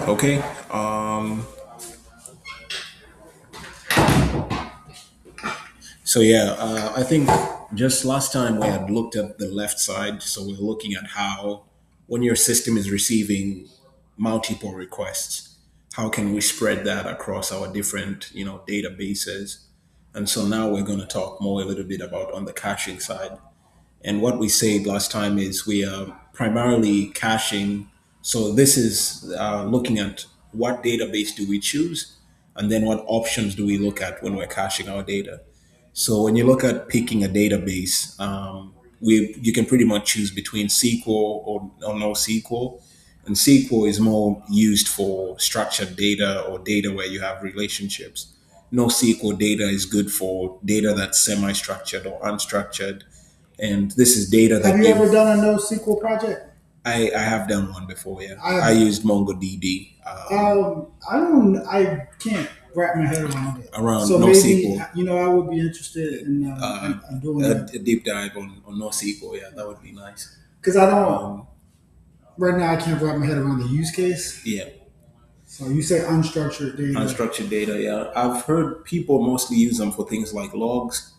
Okay. So yeah, I think just last time we had looked at the left side. So we're looking at how when your system is receiving multiple requests, how can we spread that across our different, databases? And so now we're going to talk more a little bit about on the caching side. And what we said last time is we are primarily caching. So this is looking at what database do we choose, and then what options do we look at when we're caching our data. So when you look at picking a database, we you can pretty much choose between SQL or no SQL. And SQL is more used for structured data or data where you have relationships. NoSQL data is good for data that's semi-structured or unstructured. And this is data Have that you ever you done a NoSQL project? I have done one before, yeah. I I've used MongoDB I can't wrap my head around it. around So maybe NoSQL. I would be interested Uh, in doing a, that a deep dive on NoSQL, yeah, that would be nice. because I don't Um, right now. I can't wrap my head around the use case. yeah, So you say unstructured data. unstructured data, yeah. I've heard people mostly use them for things like logs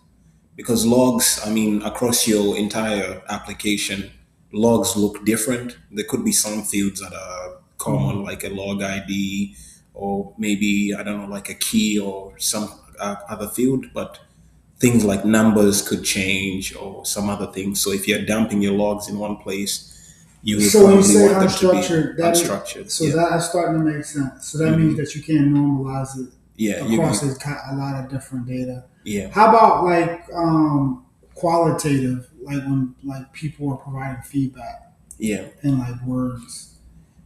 because logs, I mean, across your entire application, logs look different. There could be some fields that are common, Mhm. like a log ID, or maybe, I don't know, like a key or some other field, but things like numbers could change or some other things. So if you're dumping your logs in one place, you would So when you probably say want them to be unstructured, unstructured. so Yeah. that's starting to make sense. So that means Hmm. that you can normalize it Yeah. across a lot of different data. Yeah. How about like qualitative, like when like people are providing feedback Yeah. in like words?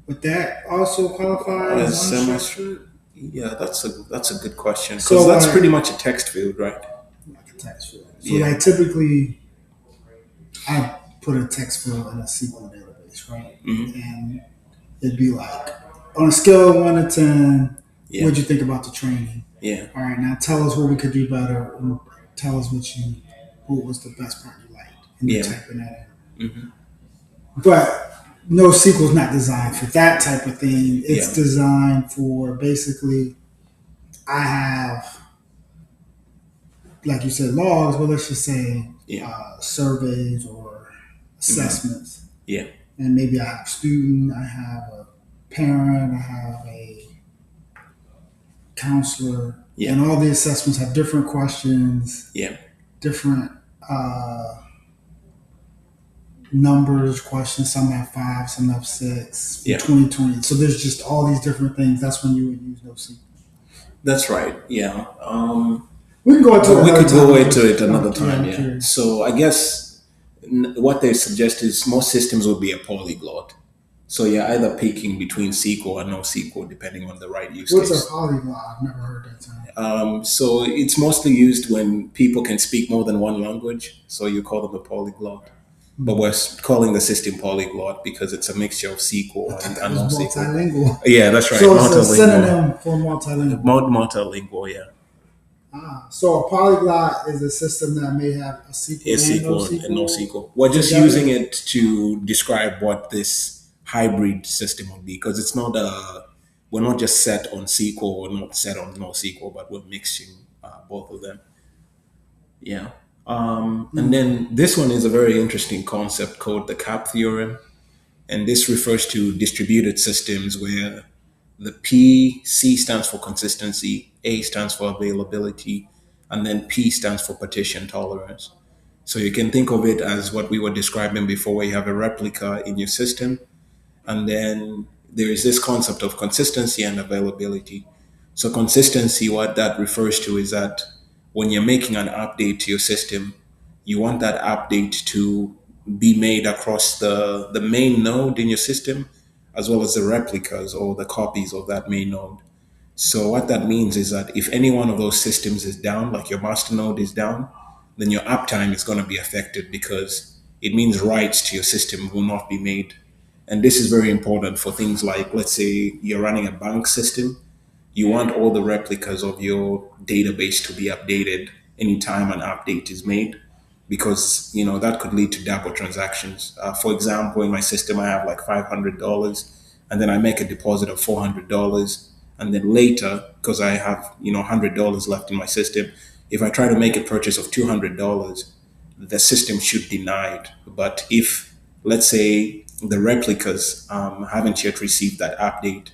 Would that also qualify as Semi. unstructured? Yeah, that's a good question because So that's pretty like much a text field, right? like a text field. So Yeah. like typically I put a text field in a SQL database, right? Hmm. And it'd be like on a scale of 1 to 10, Yeah. what'd you think about the training? Yeah. All right, now tell us what we could do better, and tell us what was the best part you liked, and you're Yeah. typing that Hmm. in. But NoSQL is not designed for that type of thing. It's Yeah. designed for basically I have, like you said, logs, but let's just say Yeah. surveys or Hmm. assessments, Yeah. and maybe I have a student, I have a parent, I have a counselor, Yeah. and all the assessments have different questions, Yeah. different uh, numbers, questions. Some have five, some have six, from Yeah. 2020. So there's just all these different things. That's when you would use NoSQL. That's right. Yeah. We can go into But it we another could time. go I'm into it just, another yeah, time. I'm Yeah. curious. So I guess what they suggest is most systems would be a polyglot. So you're either picking between SQL and no SQL, depending on the right use What's a case. polyglot? I've never heard that term. So it's mostly used when people can speak more than one language. So you call them a polyglot. But we're calling the system polyglot because it's a mixture of I SQL thought that and was NoSQL. multilingual. Yeah, that's right. So it's a Multilingual. synonym for multilingual. Multilingual, yeah. So a polyglot is a system that may have a SQL Yes, and SQL and NoSQL NoSQL. We're just using together. it to describe what this hybrid system would be because it's not we're not just set on SQL or not set on NoSQL, but we're mixing both of them. Yeah. And then this one is a very interesting concept called the CAP theorem. And this refers to distributed systems where the C stands for consistency, A stands for availability, and then P stands for partition tolerance. So you can think of it as what we were describing before, where you have a replica in your system, and then there is this concept of consistency and availability. So consistency, what that refers to is that when you're making an update to your system, you want that update to be made across the main node in your system, as well as the replicas or the copies of that main node. So what that means is that if any one of those systems is down, like your master node is down, then your uptime is going to be affected because it means writes to your system will not be made. And this is very important for things like, let's say you're running a bank system, you want all the replicas of your database to be updated anytime an update is made because that could lead to double transactions. For example, in my system, I have like $500, and then I make a deposit of $400, and then later, because I have $100 left in my system, if I try to make a purchase of $200, the system should deny it. But if, let's say, the replicas haven't yet received that update,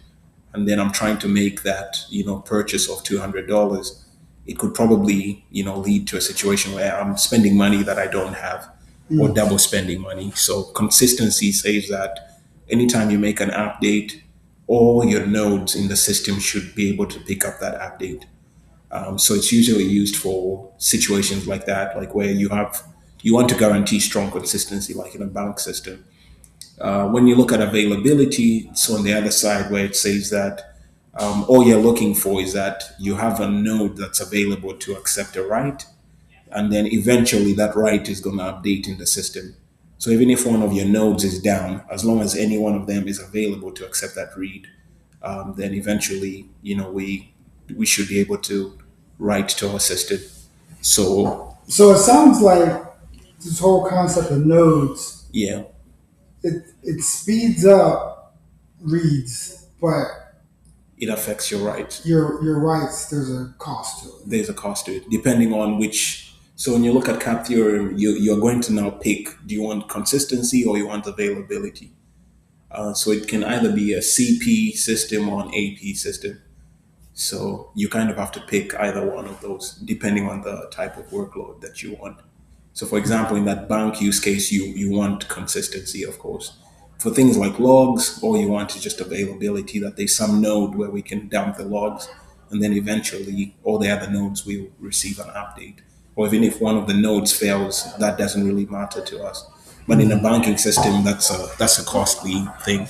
and then I'm trying to make that purchase of $200, it could probably lead to a situation where I'm spending money that I don't have, or double spending money. So consistency says that anytime you make an update, all your nodes in the system should be able to pick up that update. So it's usually used for situations like that, like where you want to guarantee strong consistency, like in a bank system. When you look at availability, it's on the other side where it says that all you're looking for is that you have a node that's available to accept a write, and then eventually that write is going to update in the system. So even if one of your nodes is down, as long as any one of them is available to accept that read, then eventually, we should be able to write to our system. So So it sounds like this whole concept of nodes, yeah, it speeds up reads, but it affects your write. your writes, there's a cost to it. There's a cost to it, depending on which. So when you look at cap theorem, you're going to now pick: do you want consistency or you want availability? So it can either be a CP system or an AP system. So you kind of have to pick either one of those depending on the type of workload that you want. So for example, in that bank use case, you want consistency, of course. For things like logs, all you want is just availability, that there's some node where we can dump the logs, and then eventually all the other nodes will receive an update. Or even if one of the nodes fails, that doesn't really matter to us. But in a banking system, that's a costly thing.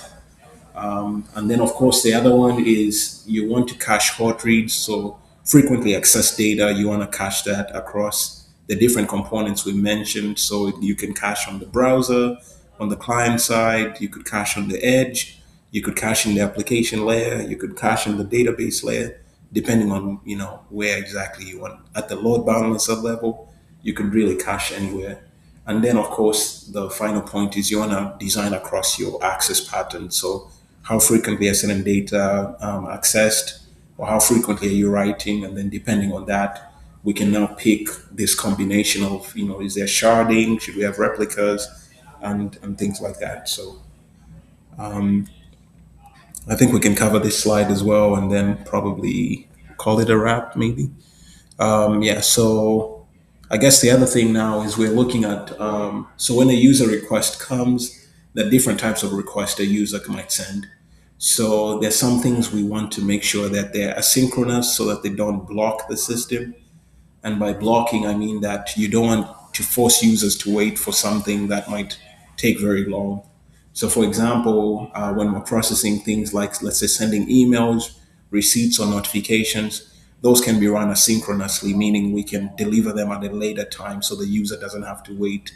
And then, of course, the other one is you want to cache hot reads. So frequently accessed data, you want to cache that across the different components we mentioned. So you can cache on the browser, on the client side, you could cache on the edge, you could cache in the application layer, you could cache in the database layer, depending on where exactly you want. At the load balancer level, you could really cache anywhere. And then, of course, the final point is you want to design across your access pattern. So, how frequently are certain data accessed, or how frequently are you writing? And then, depending on that, we can now pick this combination of, is there sharding? Should we have replicas? And things like that. So, I think we can cover this slide as well and then probably call it a wrap, maybe. Yeah, so I guess the other thing now is we're looking at so when a user request comes, the different types of requests a user might send. So there's some things we want to make sure that they're asynchronous so that they don't block the system. And by blocking, I mean that you don't want to force users to wait for something that might take very long. So, for example, when we're processing things like, let's say, sending emails, receipts, or notifications, those can be run asynchronously, meaning we can deliver them at a later time so the user doesn't have to wait.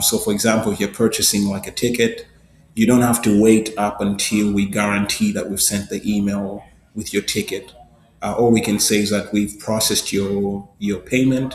So, for example, if you're purchasing like a ticket, you don't have to wait up until we guarantee that we've sent the email with your ticket. All we can say is that we've processed your payment,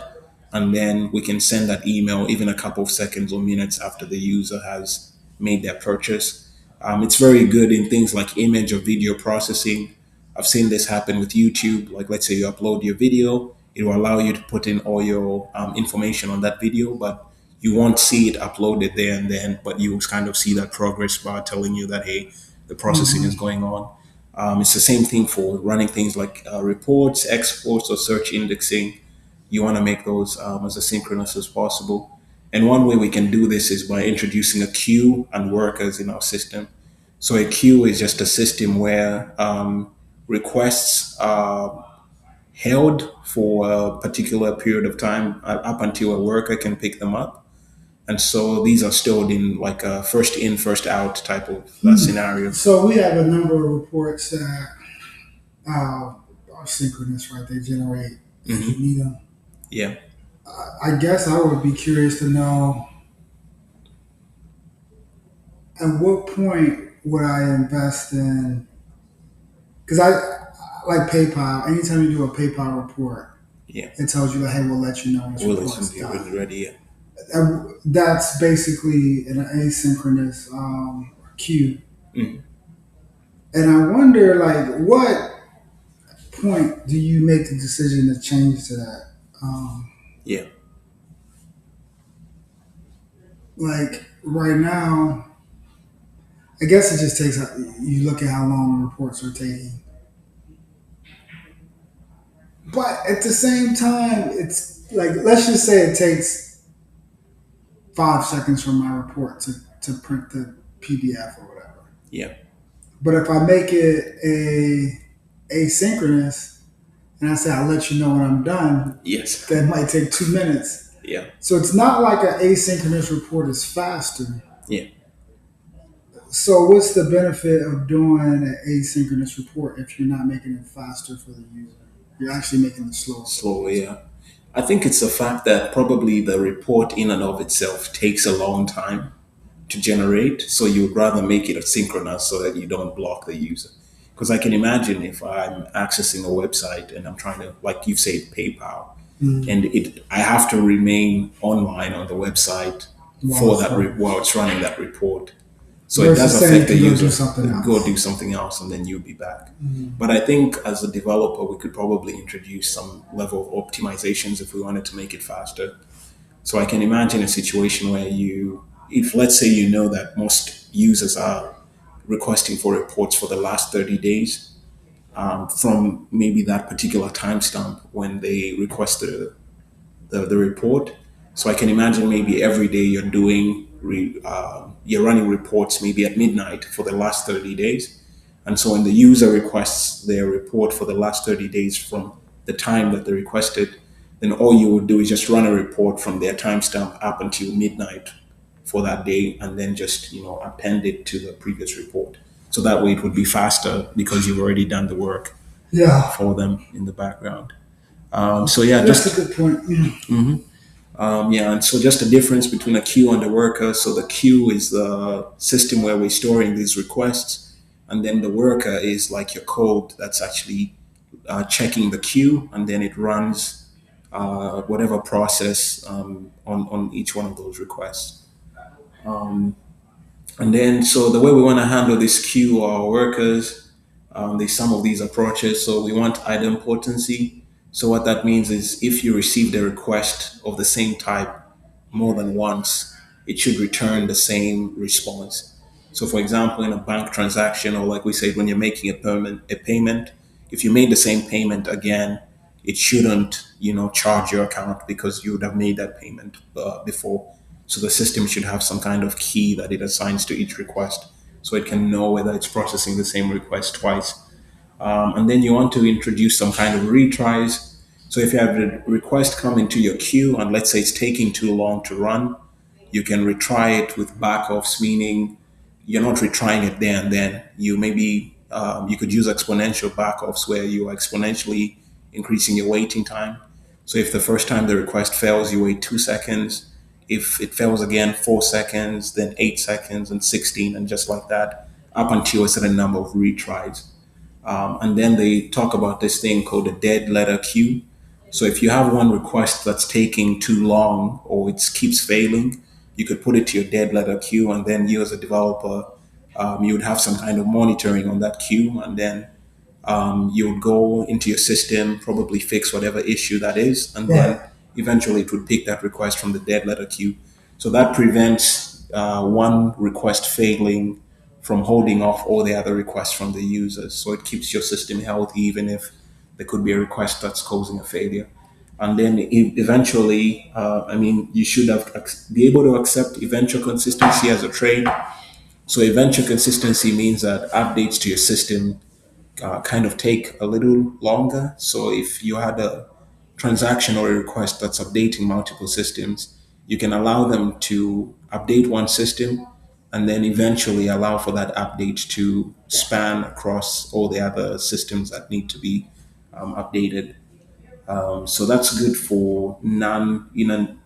and then we can send that email even a couple of seconds or minutes after the user has made their purchase. It's very good in things like image or video processing. I've seen this happen with YouTube. Like, let's say you upload your video, it will allow you to put in all your information on that video, but you won't see it uploaded there and then, but you kind of see that progress bar telling you that, hey, the processing is going on. It's the same thing for running things like reports, exports, or search indexing. You want to make those as asynchronous as possible. And one way we can do this is by introducing a queue and workers in our system. So a queue is just a system where requests are held for a particular period of time up until a worker can pick them up. And so these are stored in like a first in, first out type of scenario. So we have a number of reports that are synchronous, right? They generate if you Hmm. need them. Yeah. I guess I would be curious to know at what point would I invest in, because I like PayPal. Anytime you do a PayPal report, Yeah. it tells you that, hey, we'll let you know when this Well, report it's is when done. you're ready. Yeah. And that's basically an asynchronous queue. Mhm. And I wonder, like, what point do you make the decision to change to that? Um, Yeah. like right now, I guess it just takes. You look at how long the reports are taking, but at the same time, it's like let's just say it takes 5 seconds from my report to print the PDF or whatever. Yeah. But if I make it asynchronous and I say I'll let you know when I'm done, Yes. that might take 2 minutes. Yeah. So it's not like an asynchronous report is faster. Yeah. So what's the benefit of doing an asynchronous report if you're not making it faster for the user? You're actually making it slower for the Slower. user. Yeah. I think it's the fact that probably the report in and of itself takes a long time to generate. So you'd rather make it asynchronous so that you don't block the user. Because I can imagine if I'm accessing a website and I'm trying to, like you said, PayPal, Mm. and I have to remain online on the website While for it's running. while it's running that report. So it does Versus saying you affect the can go do user. something Go else. do something else, and then you'll be back. Mm. But I think as a developer, we could probably introduce some level of optimizations if we wanted to make it faster. So I can imagine a situation where if let's say you know that most users are requesting for reports for the last 30 days from maybe that particular timestamp when they request the report. So I can imagine maybe every day you're running reports maybe at midnight for the last 30 days. And so when the user requests their report for the last 30 days from the time that they requested, then all you would do is just run a report from their timestamp up until midnight for that day and then just, append it to the previous report. So that way it would be faster because you've already done the work Yeah, for them in the background. So yeah, that's a just good point. Yeah. yeah, and so just the difference between a queue and a worker. So the queue is the system where we're storing these requests, and then the worker is like your code that's actually checking the queue, and then it runs whatever process on each one of those requests. And then, so the way we want to handle this queue or workers, there's some of these approaches. So we want item potency. So what that means is if you received a request of the same type more than once, it should return the same response. So for example, in a bank transaction, or like we said, when you're making a payment, if you made the same payment again, it shouldn't, charge your account because you would have made that payment before. So the system should have some kind of key that it assigns to each request, so it can know whether it's processing the same request twice. And then you want to introduce some kind of retries. So if you have a request come into your queue and let's say it's taking too long to run, you can retry it with backoffs, meaning you're not retrying it there and then. You could use exponential backoffs where you are exponentially increasing your waiting time. So if the first time the request fails, you wait 2 seconds. If it fails again, 4 seconds, then 8 seconds, and 16, and just like that, up until a certain number of retries. And then they talk about this thing called a dead letter queue. So if you have one request that's taking too long or it keeps failing, you could put it to your dead letter queue, and then you as a developer, you would have some kind of monitoring on that queue, and then you would go into your system, probably fix whatever issue that is, and then Right. eventually it would pick that request from the dead letter queue. So that prevents one request failing from holding off all the other requests from the users. So it keeps your system healthy, even if there could be a request that's causing a failure. And then eventually, you should be able to accept eventual consistency as a trade. So eventual consistency means that updates to your system kind of take a little longer. So if you had a transaction or a request that's updating multiple systems, you can allow them to update one system and then eventually allow for that update to span across all the other systems that need to be updated. So that's good for non in an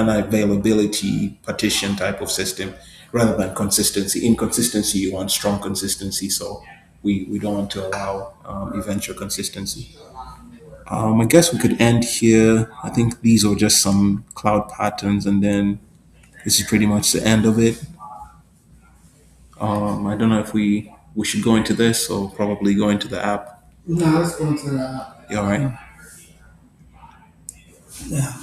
availability partition type of system rather than consistency. In consistency, you want strong consistency, so we don't want to allow eventual consistency. I guess we could end here. I think these are just some cloud patterns, and then this is pretty much the end of it. I don't know if we should go into this or probably go into the app. No, let's go into that. You all right? Yeah.